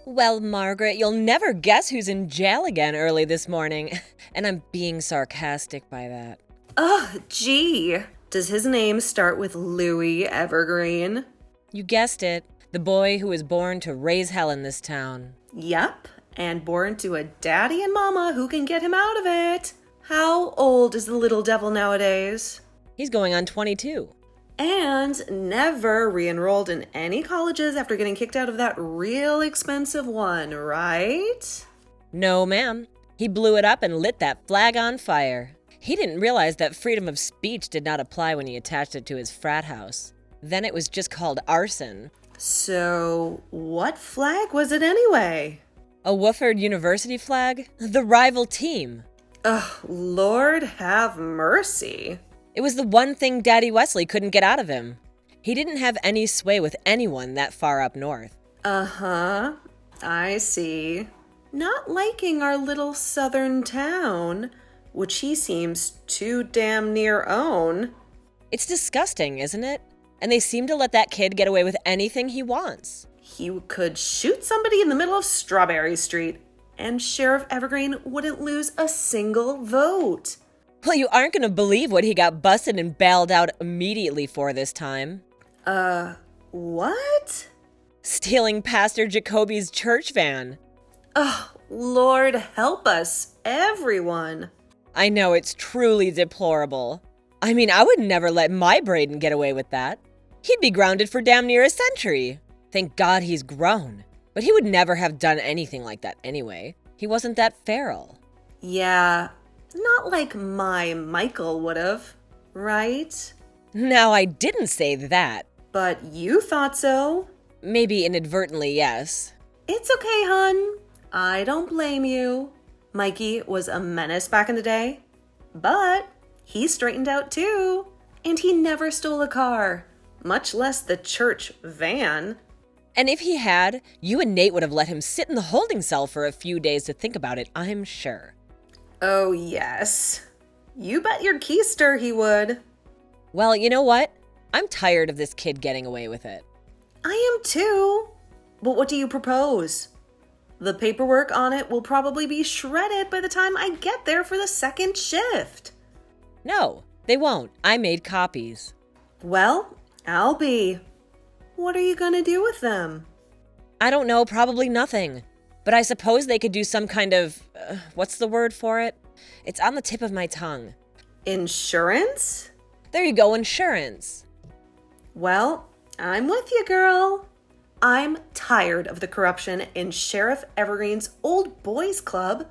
Well, Margaret, you'll never guess who's in jail again early this morning. And I'm being sarcastic by that. Ugh, gee. Does his name start with Louis Evergreen? You guessed it. The boy who was born to raise hell in this town. Yep, and born to a daddy and mama who can get him out of it. How old is the little devil nowadays? He's going on 22. And never re-enrolled in any colleges after getting kicked out of that real expensive one, right? No, ma'am. He blew it up and lit that flag on fire. He didn't realize that freedom of speech did not apply when he attached it to his frat house. Then it was just called arson. So, what flag was it anyway? A Wofford University flag? The rival team. Ugh, Lord have mercy. It was the one thing Daddy Wesley couldn't get out of him. He didn't have any sway with anyone that far up north. Uh-huh, I see. Not liking our little southern town, which he seems too damn near own. It's disgusting, isn't it? And they seem to let that kid get away with anything he wants. He could shoot somebody in the middle of Strawberry Street, and Sheriff Evergreen wouldn't lose a single vote. Well, you aren't going to believe what he got busted and bailed out immediately for this time. What? Stealing Pastor Jacoby's church van. Oh, Lord help us, everyone. I know, it's truly deplorable. I mean, I would never let my Braden get away with that. He'd be grounded for damn near a century. Thank God he's grown. But he would never have done anything like that anyway. He wasn't that feral. Yeah, not like my Michael would've, right? Now, I didn't say that. But you thought so. Maybe inadvertently, yes. It's okay, hun. I don't blame you. Mikey was a menace back in the day, but he straightened out too. And he never stole a car, much less the church van. And if he had, you and Nate would have let him sit in the holding cell for a few days to think about it, I'm sure. Oh, yes. You bet your keister he would. Well, you know what? I'm tired of this kid getting away with it. I am too. But what do you propose? The paperwork on it will probably be shredded by the time I get there for the second shift. No, they won't. I made copies. Well, I'll be. What are you gonna do with them? I don't know, probably nothing. But I suppose they could do some kind of, what's the word for it? It's on the tip of my tongue. Insurance? There you go, insurance. Well, I'm with you, girl. I'm tired of the corruption in Sheriff Evergreen's old boys club.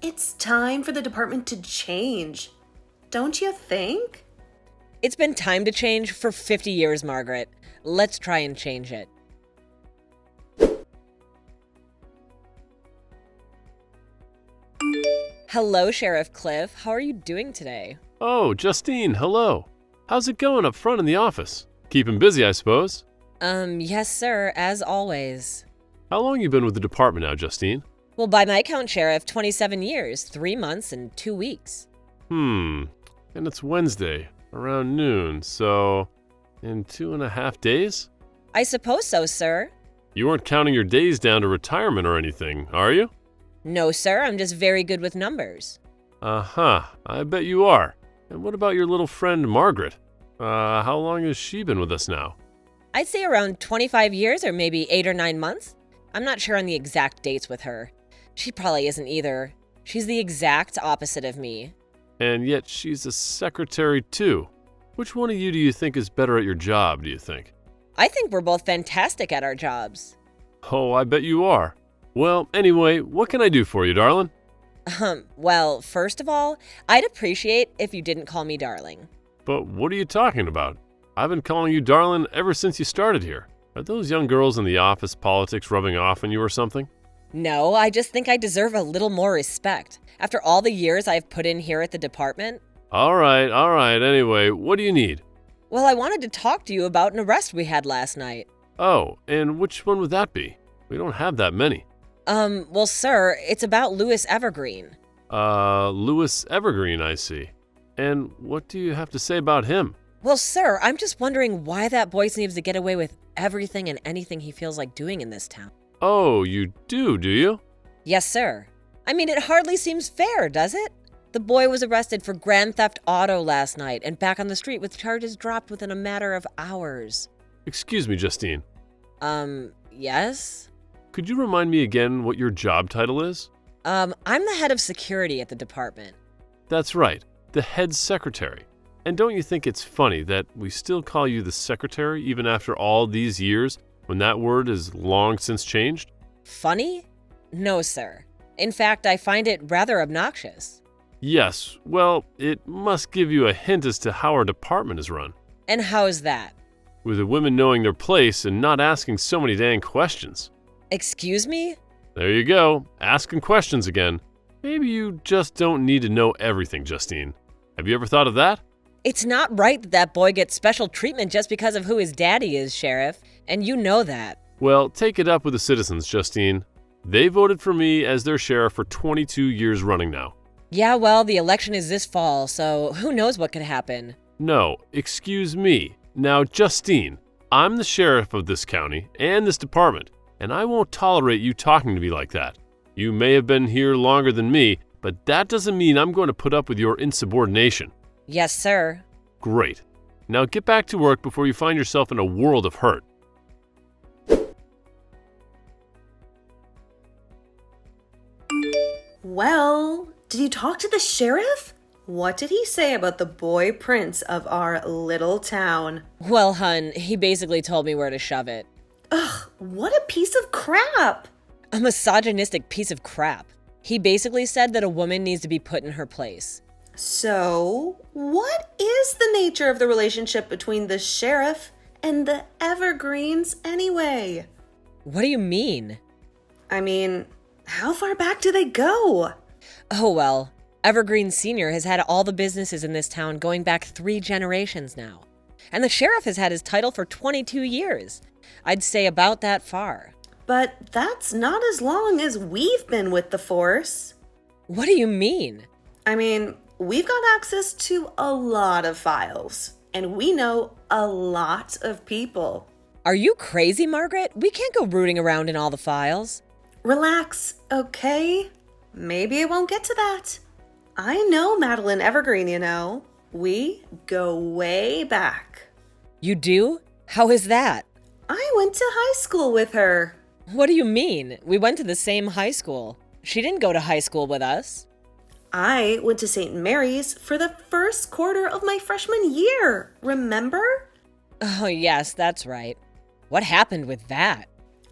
It's time for the department to change. Don't you think? It's been time to change for 50 years, Margaret. Let's try and change it. Hello, Sheriff Cliff. How are you doing today? Oh, Justine, hello. How's it going up front in the office? Keeping busy, I suppose? Yes, sir, as always. How long you been with the department now, Justine? Well, by my count, Sheriff, 27 years, 3 months, and 2 weeks. And it's Wednesday, around noon, so in 2.5 days? I suppose so, sir. You weren't counting your days down to retirement or anything, are you? No, sir, I'm just very good with numbers. Uh-huh, I bet you are. And what about your little friend, Margaret? How long has she been with us now? I'd say around 25 years or maybe 8 or 9 months. I'm not sure on the exact dates with her. She probably isn't either. She's the exact opposite of me. And yet she's a secretary too. Which one of you do you think is better at your job, do you think? I think we're both fantastic at our jobs. Oh, I bet you are. Well, anyway, what can I do for you, darling? Well, first of all, I'd appreciate if you didn't call me darling. But what are you talking about? I've been calling you darling ever since you started here. Are those young girls in the office politics rubbing off on you or something? No, I just think I deserve a little more respect. After all the years I've put in here at the department. All right. Anyway, what do you need? Well, I wanted to talk to you about an arrest we had last night. Oh, and which one would that be? We don't have that many. Well, sir, it's about Louis Evergreen. Louis Evergreen, I see. And what do you have to say about him? Well, sir, I'm just wondering why that boy seems to get away with everything and anything he feels like doing in this town. Oh, you do you? Yes, sir. I mean, it hardly seems fair, does it? The boy was arrested for grand theft auto last night and back on the street with charges dropped within a matter of hours. Excuse me, Justine. Yes? Could you remind me again what your job title is? I'm the head of security at the department. That's right, the head secretary. And don't you think it's funny that we still call you the secretary even after all these years when that word is long since changed? Funny? No, sir. In fact, I find it rather obnoxious. Yes, well, it must give you a hint as to how our department is run. And how is that? With the women knowing their place and not asking so many dang questions. Excuse me? There you go, asking questions again. Maybe you just don't need to know everything, Justine. Have you ever thought of that? It's not right that that boy gets special treatment just because of who his daddy is, Sheriff, and you know that. Well, take it up with the citizens, Justine. They voted for me as their sheriff for 22 years running now. Yeah, well, the election is this fall, so who knows what could happen. No, excuse me. Now, Justine, I'm the sheriff of this county and this department, and I won't tolerate you talking to me like that. You may have been here longer than me, but that doesn't mean I'm going to put up with your insubordination. Yes, sir. Great. Now get back to work before you find yourself in a world of hurt. Well, did you talk to the sheriff? What did he say about the boy prince of our little town? Well, hun, he basically told me where to shove it. Ugh, what a piece of crap! A misogynistic piece of crap. He basically said that a woman needs to be put in her place. So, what is the nature of the relationship between the sheriff and the Evergreens anyway? What do you mean? I mean, how far back do they go? Oh, well, Evergreen Sr. has had all the businesses in this town going back 3 generations now. And the sheriff has had his title for 22 years. I'd say about that far. But that's not as long as we've been with the force. What do you mean? I mean, we've got access to a lot of files, and we know a lot of people. Are you crazy, Margaret? We can't go rooting around in all the files. Relax, okay? Maybe it won't get to that. I know Madeline Evergreen, you know. We go way back. You do? How is that? I went to high school with her. What do you mean? We went to the same high school. She didn't go to high school with us. I went to St. Mary's for the first quarter of my freshman year, remember? Oh, yes, that's right. What happened with that?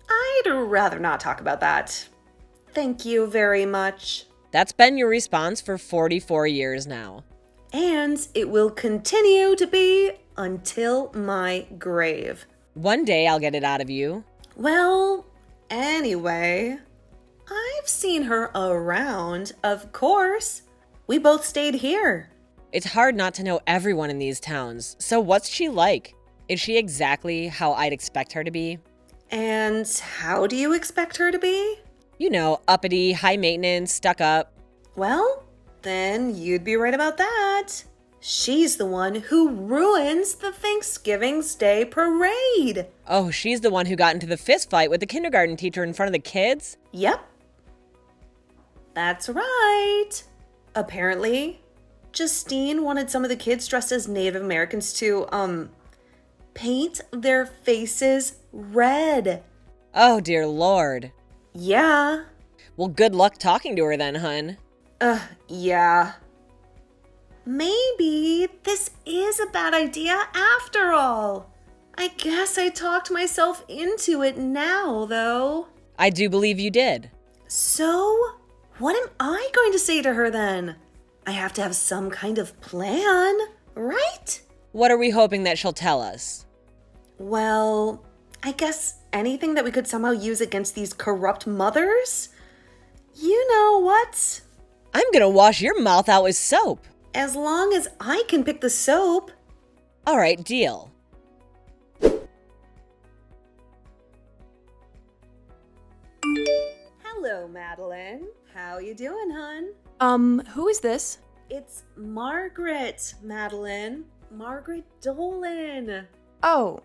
I'd rather not talk about that. Thank you very much. That's been your response for 44 years now. And it will continue to be until my grave. One day I'll get it out of you. Well, anyway, I've seen her around, of course. We both stayed here. It's hard not to know everyone in these towns. So what's she like? Is she exactly how I'd expect her to be? And how do you expect her to be? You know, uppity, high maintenance, stuck up. Well, then you'd be right about that. She's the one who ruins the Thanksgiving's Day parade. Oh, she's the one who got into the fist fight with the kindergarten teacher in front of the kids? Yep. That's right. Apparently, Justine wanted some of the kids dressed as Native Americans to, paint their faces red. Oh, dear Lord. Yeah. Well, good luck talking to her then, hun. Yeah. Maybe this is a bad idea after all. I guess I talked myself into it now, though. I do believe you did. So, what am I going to say to her then? I have to have some kind of plan, right? What are we hoping that she'll tell us? Well, I guess anything that we could somehow use against these corrupt mothers? You know what? I'm gonna wash your mouth out with soap. As long as I can pick the soap. All right, deal. Hello, Madeline. How you doing, hun? Who is this? It's Margaret, Madeline. Margaret Dolan. Oh,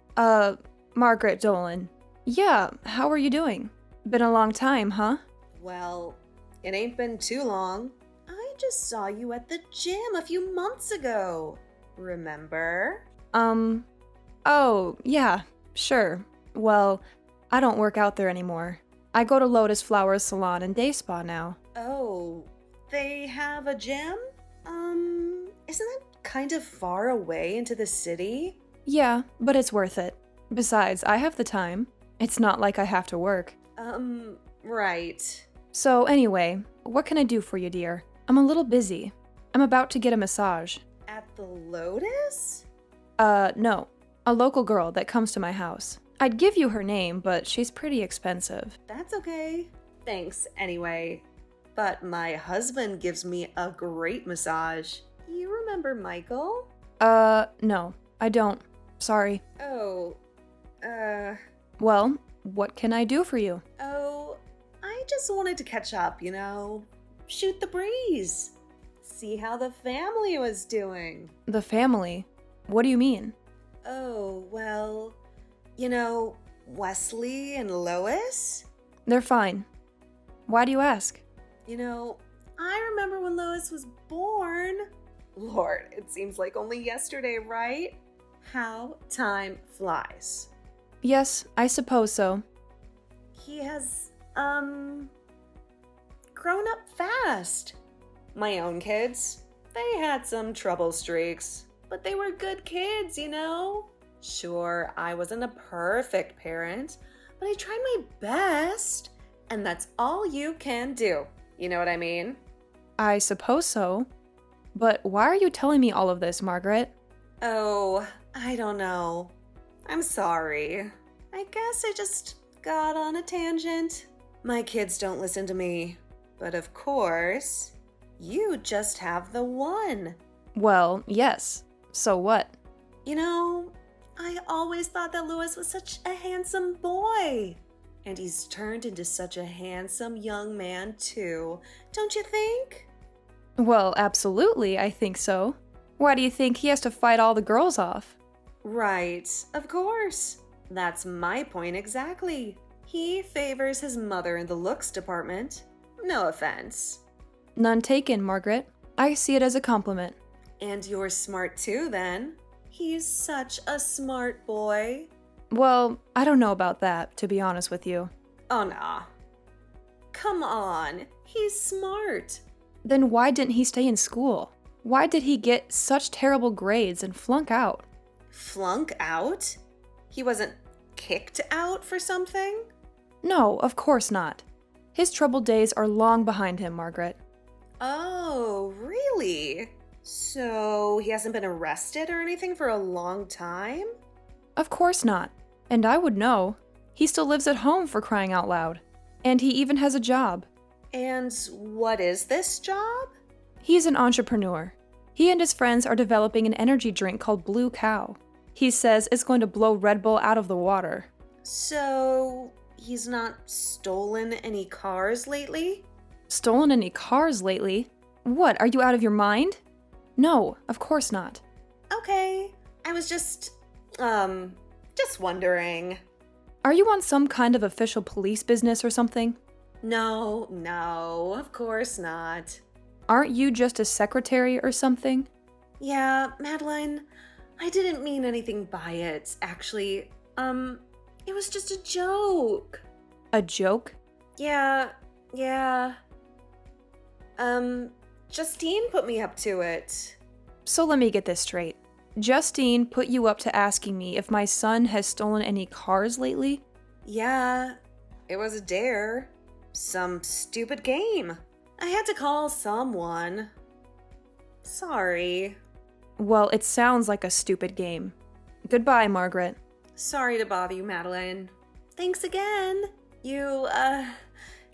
Margaret Dolan. Yeah, how are you doing? Been a long time, huh? Well, it ain't been too long. I just saw you at the gym a few months ago. Remember? Oh, yeah, sure. Well, I don't work out there anymore. I go to Lotus Flowers Salon and Day Spa now. Oh, they have a gym? Isn't that kind of far away into the city? Yeah, but it's worth it. Besides, I have the time. It's not like I have to work. Right. So anyway, what can I do for you, dear? I'm a little busy. I'm about to get a massage. At the Lotus? No. A local girl that comes to my house. I'd give you her name, but she's pretty expensive. That's okay. Thanks, anyway. But my husband gives me a great massage. You remember Michael? No, I don't. Sorry. Oh, Well, what can I do for you? I just wanted to catch up, shoot the breeze. See how the family was doing. The family? What do you mean? Oh, well, Wesley and Lois? They're fine. Why do you ask? I remember when Lois was born. Lord, it seems like only yesterday, right? How time flies. Yes, I suppose so. He has, grown up fast. My own kids, they had some trouble streaks, but they were good kids, Sure, I wasn't a perfect parent, but I tried my best, and that's all you can do. You know what I mean? I suppose so. But why are you telling me all of this, Margaret? Oh, I don't know. I'm sorry. I guess I just got on a tangent. My kids don't listen to me. But of course, you just have the one. Well, yes. So what? I always thought that Louis was such a handsome boy. And he's turned into such a handsome young man, too. Don't you think? Well, absolutely, I think so. Why do you think he has to fight all the girls off? Right, of course. That's my point exactly. He favors his mother in the looks department. No offense. None taken, Margaret. I see it as a compliment. And you're smart too, then. He's such a smart boy. Well, I don't know about that, to be honest with you. Oh, nah. Come on, he's smart. Then why didn't he stay in school? Why did he get such terrible grades and flunk out? Flunk out? He wasn't kicked out for something? No, of course not. His troubled days are long behind him, Margaret. Oh, really? So he hasn't been arrested or anything for a long time? Of course not. And I would know. He still lives at home, for crying out loud. And he even has a job. And what is this job? He's an entrepreneur. He and his friends are developing an energy drink called Blue Cow. He says it's going to blow Red Bull out of the water. So he's not stolen any cars lately? Stolen any cars lately? What, are you out of your mind? No, of course not. Okay, I was just wondering. Are you on some kind of official police business or something? No, of course not. Aren't you just a secretary or something? Yeah, Madeline, I didn't mean anything by it, actually. It was just a joke. A joke? Yeah. Justine put me up to it. So let me get this straight. Justine put you up to asking me if my son has stolen any cars lately? Yeah, it was a dare. Some stupid game. I had to call someone. Sorry. Well, it sounds like a stupid game. Goodbye, Margaret. Sorry to bother you, Madeline. Thanks again. You,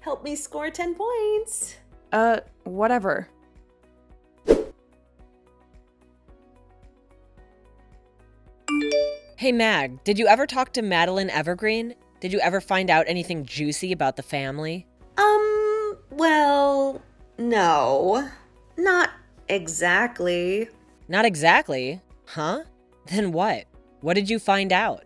helped me score 10 points. Whatever. Hey Mag, did you ever talk to Madeline Evergreen? Did you ever find out anything juicy about the family? Well, no. Not exactly. Not exactly. Huh? Then what? What did you find out?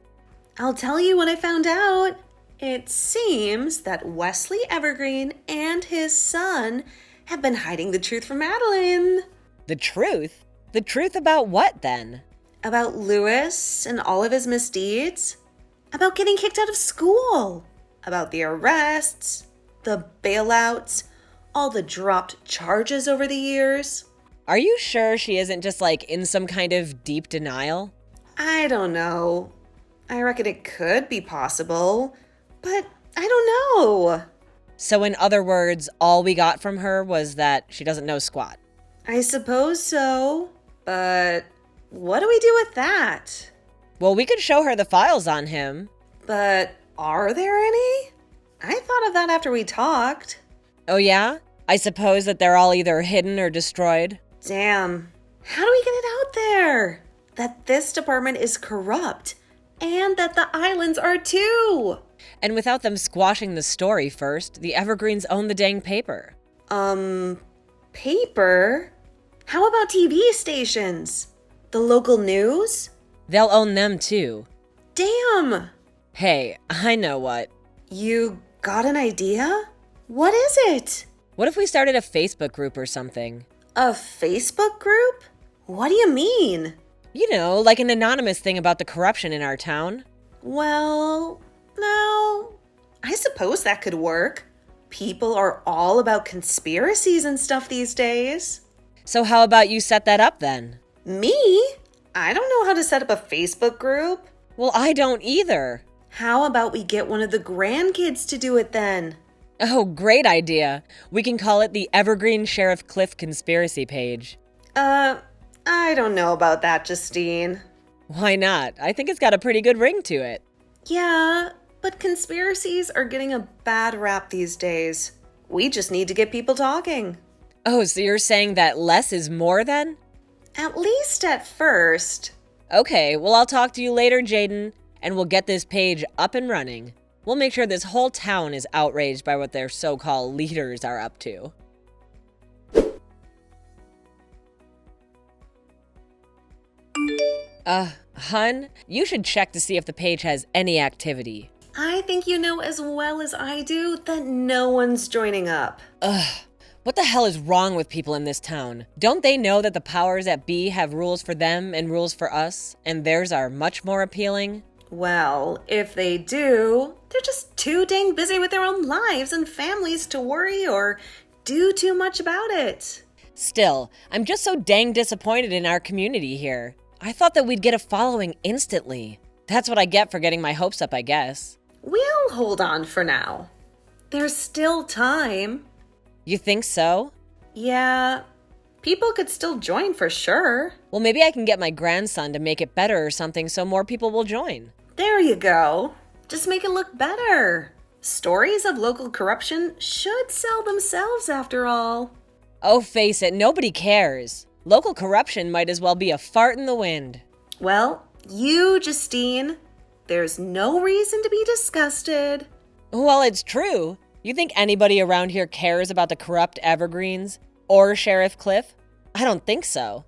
I'll tell you what I found out. It seems that Wesley Evergreen and his son have been hiding the truth from Madeline. The truth? The truth about what then? About Lewis and all of his misdeeds. About getting kicked out of school. About the arrests, the bailouts, all the dropped charges over the years. Are you sure she isn't just like in some kind of deep denial? I don't know. I reckon it could be possible, but I don't know. So in other words, all we got from her was that she doesn't know squat. I suppose so, but what do we do with that? Well, we could show her the files on him. But are there any? I thought of that after we talked. Oh yeah? I suppose that they're all either hidden or destroyed. Damn. How do we get it out there? That this department is corrupt, and that the islands are too. And without them squashing the story first, the Evergreens own the dang paper. Paper? How about TV stations? The local news? They'll own them too. Damn! Hey, I know what. You got an idea? What is it? What if we started a Facebook group or something? A Facebook group? What do you mean? You know, like an anonymous thing about the corruption in our town. Well, no. I suppose that could work. People are all about conspiracies and stuff these days. So how about you set that up then? Me? I don't know how to set up a Facebook group. Well, I don't either. How about we get one of the grandkids to do it then? Oh, great idea. We can call it the Evergreen Sheriff Cliff Conspiracy Page. I don't know about that, Justine. Why not? I think it's got a pretty good ring to it. Yeah, but conspiracies are getting a bad rap these days. We just need to get people talking. Oh, so you're saying that less is more then? At least at first. Okay, well I'll talk to you later, Jaden, and we'll get this page up and running. We'll make sure this whole town is outraged by what their so-called leaders are up to. Hun, you should check to see if the page has any activity. I think you know as well as I do that no one's joining up. What the hell is wrong with people in this town? Don't they know that the powers that be have rules for them and rules for us, and theirs are much more appealing? Well, if they do, they're just too dang busy with their own lives and families to worry or do too much about it. Still, I'm just so dang disappointed in our community here. I thought that we'd get a following instantly. That's what I get for getting my hopes up, I guess. We'll hold on for now. There's still time. You think so? Yeah, people could still join for sure. Well, maybe I can get my grandson to make it better or something so more people will join. There you go. Just make it look better. Stories of local corruption should sell themselves after all. Oh, face it, nobody cares. Local corruption might as well be a fart in the wind. Well, you, Justine, there's no reason to be disgusted. Well, it's true. You think anybody around here cares about the corrupt Evergreens? Or Sheriff Cliff? I don't think so.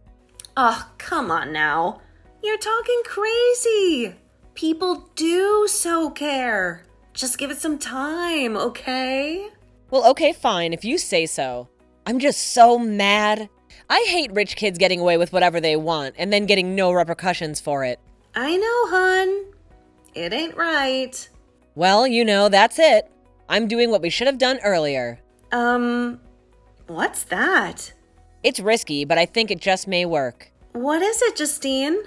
Oh, come on now. You're talking crazy. People do so care. Just give it some time, okay? Well, okay, fine, if you say so. I'm just so mad. I hate rich kids getting away with whatever they want and then getting no repercussions for it. I know, hun. It ain't right. Well, you know, that's it. I'm doing what we should have done earlier. What's that? It's risky, but I think it just may work. What is it, Justine?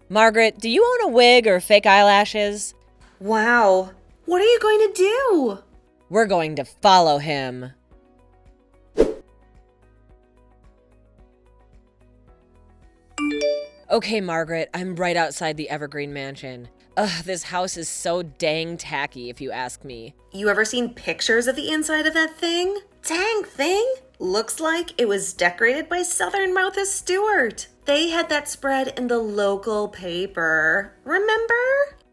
Margaret, do you own a wig or fake eyelashes? Wow. What are you going to do? We're going to follow him. Okay, Margaret, I'm right outside the Evergreen Mansion. Ugh, this house is so dang tacky, if you ask me. You ever seen pictures of the inside of that thing? Dang thing! Looks like it was decorated by Southern Martha Stewart. They had that spread in the local paper. Remember?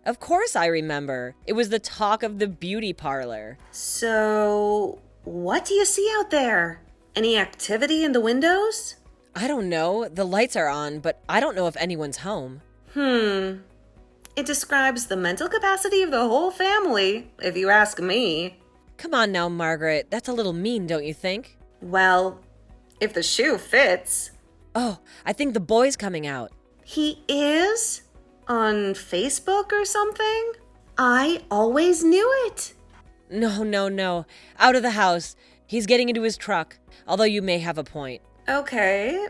Of course I remember. It was the talk of the beauty parlor. So, what do you see out there? Any activity in the windows? I don't know. The lights are on, but I don't know if anyone's home. It describes the mental capacity of the whole family, if you ask me. Come on now, Margaret. That's a little mean, don't you think? Well, if the shoe fits. Oh, I think the boy's coming out. He is? On Facebook or something? I always knew it. No. Out of the house. He's getting into his truck, although you may have a point. Okay.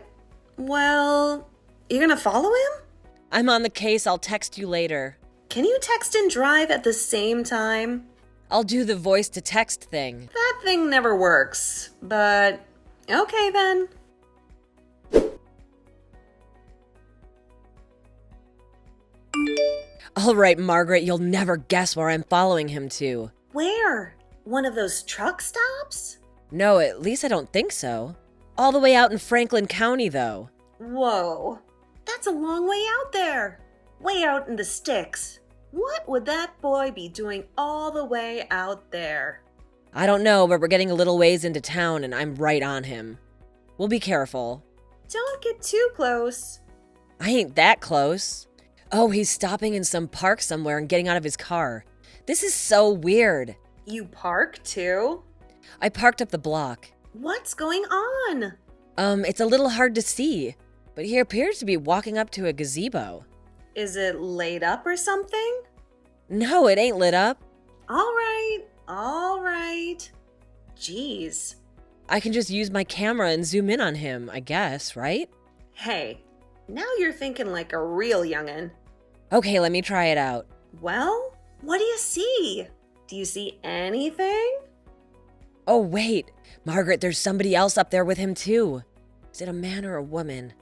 Well, you gonna follow him? I'm on the case. I'll text you later. Can you text and drive at the same time? I'll do the voice-to-text thing. That thing never works, but okay then. All right, Margaret, you'll never guess where I'm following him to. Where? One of those truck stops? No, at least I don't think so. All the way out in Franklin County, though. Whoa, that's a long way out there. Way out in the sticks. What would that boy be doing all the way out there? I don't know, but we're getting a little ways into town and I'm right on him. We'll be careful. Don't get too close. I ain't that close. Oh, he's stopping in some park somewhere and getting out of his car. This is so weird. You park too? I parked up the block. What's going on? It's a little hard to see, but he appears to be walking up to a gazebo. Is it laid up or something? No, it ain't lit up. All right. Jeez. I can just use my camera and zoom in on him, I guess, right? Hey, now you're thinking like a real youngin'. Okay, let me try it out. Well, what do you see? Do you see anything? Oh, wait. Margaret, there's somebody else up there with him, too. Is it a man or a woman?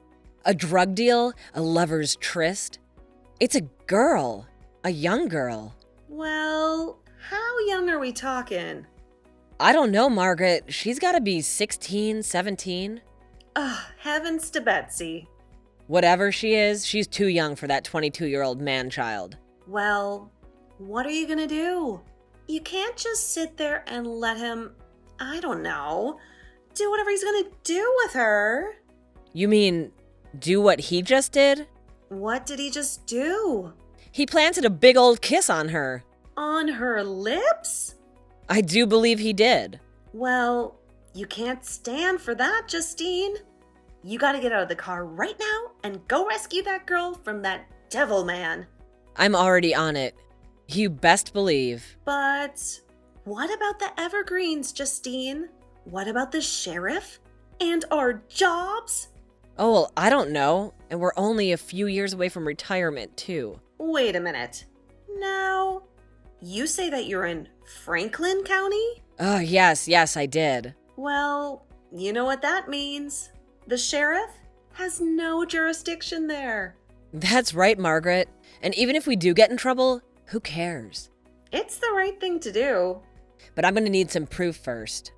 A drug deal? A lover's tryst? It's a girl. A young girl. Well, how young are we talking? I don't know, Margaret. She's gotta be 16, 17. Ugh, heavens to Betsy. Whatever she is, she's too young for that 22-year-old man-child. Well, what are you gonna do? You can't just sit there and let him, I don't know, do whatever he's gonna do with her. You mean, do what he just did? What did he just do? He planted a big old kiss on her. On her lips? I do believe he did. Well, you can't stand for that, Justine. You gotta get out of the car right now and go rescue that girl from that devil man. I'm already on it. You best believe. But what about the evergreens, Justine? What about the sheriff? And our jobs? Oh, well, I don't know. And we're only a few years away from retirement, too. Wait a minute. Now, you say that you're in Franklin County? Oh, yes, I did. Well, you know what that means. The sheriff has no jurisdiction there. That's right, Margaret. And even if we do get in trouble, who cares? It's the right thing to do. But I'm gonna need some proof first.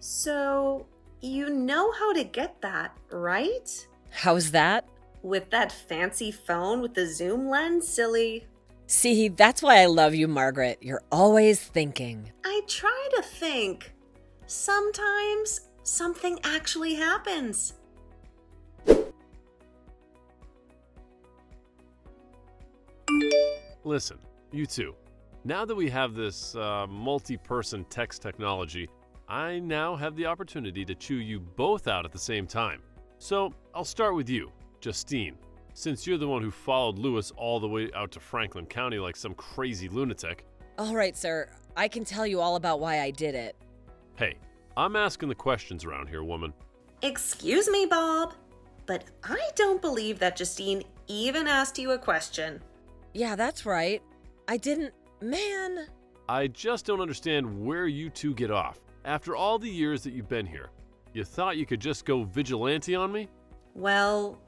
So, you know how to get that, right? How's that? With that fancy phone with the zoom lens, silly. See, that's why I love you, Margaret. You're always thinking. I try to think. Sometimes something actually happens. Listen, you two. Now that we have this multi-person text technology, I now have the opportunity to chew you both out at the same time. So I'll start with you, Justine, since you're the one who followed Lewis all the way out to Franklin County like some crazy lunatic. All right, sir. I can tell you all about why I did it. Hey, I'm asking the questions around here, woman. Excuse me, Bob, but I don't believe that Justine even asked you a question. Yeah, that's right. I didn't... Man... I just don't understand where you two get off. After all the years that you've been here, you thought you could just go vigilante on me? Well,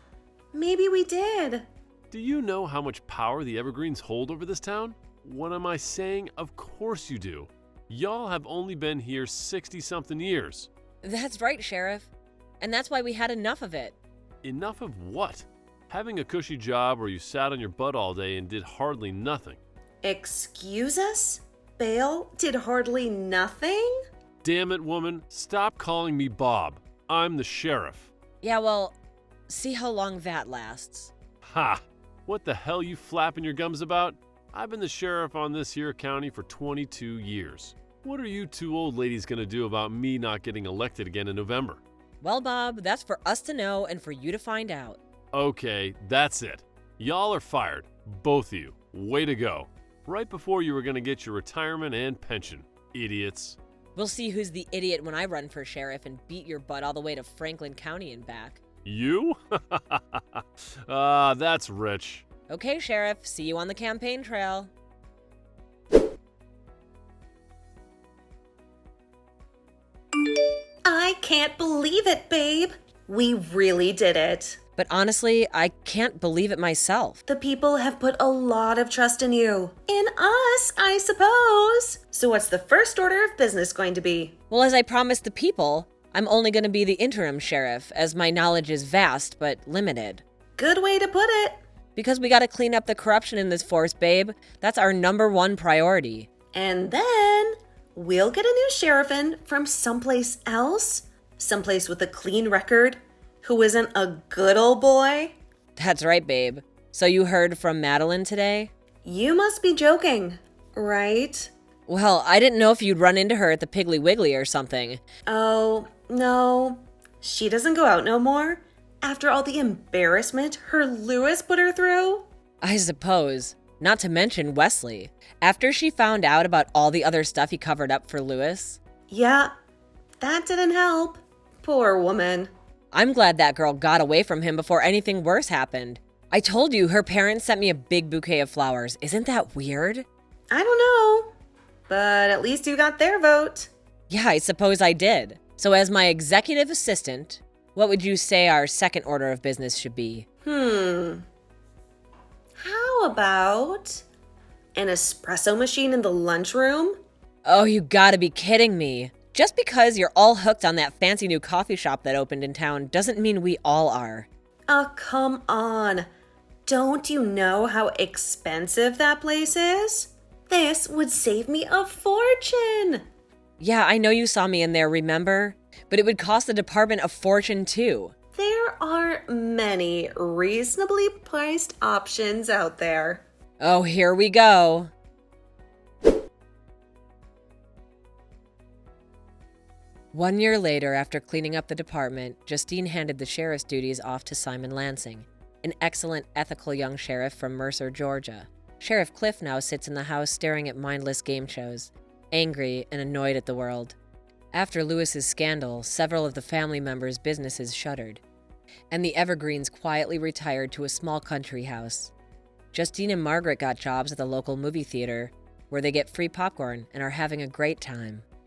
maybe we did. Do you know how much power the Evergreens hold over this town? What am I saying? Of course you do. Y'all have only been here 60-something years. That's right, Sheriff. And that's why we had enough of it. Enough of what? Having a cushy job where you sat on your butt all day and did hardly nothing. Excuse us? Bale did hardly nothing? Damn it, woman. Stop calling me Bob. I'm the sheriff. Yeah, well, see how long that lasts. Ha! What the hell you flapping your gums about? I've been the sheriff on this here county for 22 years. What are you two old ladies gonna do about me not getting elected again in November? Well, Bob, that's for us to know and for you to find out. Okay, that's it. Y'all are fired. Both of you. Way to go. Right before you were gonna get your retirement and pension. Idiots. We'll see who's the idiot when I run for sheriff and beat your butt all the way to Franklin County and back. You? That's rich. Okay, Sheriff, see you on the campaign trail. I can't believe it, babe. We really did it. But honestly, I can't believe it myself. The people have put a lot of trust in you. In us, I suppose. So what's the first order of business going to be? Well, as I promised the people, I'm only going to be the interim sheriff, as my knowledge is vast but limited. Good way to put it. Because we got to clean up the corruption in this force, babe. That's our #1 priority. And then we'll get a new sheriff in from someplace else. Someplace with a clean record, who isn't a good old boy. That's right, babe. So you heard from Madeline today? You must be joking, right? Well, I didn't know if you'd run into her at the Piggly Wiggly or something. Oh, no. She doesn't go out no more? After all the embarrassment her Lewis put her through? I suppose. Not to mention Wesley. After she found out about all the other stuff he covered up for Lewis. Yeah, that didn't help. Poor woman. I'm glad that girl got away from him before anything worse happened. I told you her parents sent me a big bouquet of flowers. Isn't that weird? I don't know, but at least you got their vote. Yeah, I suppose I did. So as my executive assistant, what would you say our second order of business should be? How about an espresso machine in the lunchroom? Oh, you gotta be kidding me. Just because you're all hooked on that fancy new coffee shop that opened in town doesn't mean we all are. Oh, come on. Don't you know how expensive that place is? This would save me a fortune. Yeah, I know you saw me in there, remember? But it would cost the department a fortune too. There are many reasonably priced options out there. Oh, here we go. One year later, after cleaning up the department, Justine handed the sheriff's duties off to Simon Lansing, an excellent, ethical young sheriff from Mercer, Georgia. Sheriff Cliff now sits in the house staring at mindless game shows, angry and annoyed at the world. After Lewis's scandal, several of the family members' businesses shuttered, and the Evergreens quietly retired to a small country house. Justine and Margaret got jobs at the local movie theater, where they get free popcorn and are having a great time.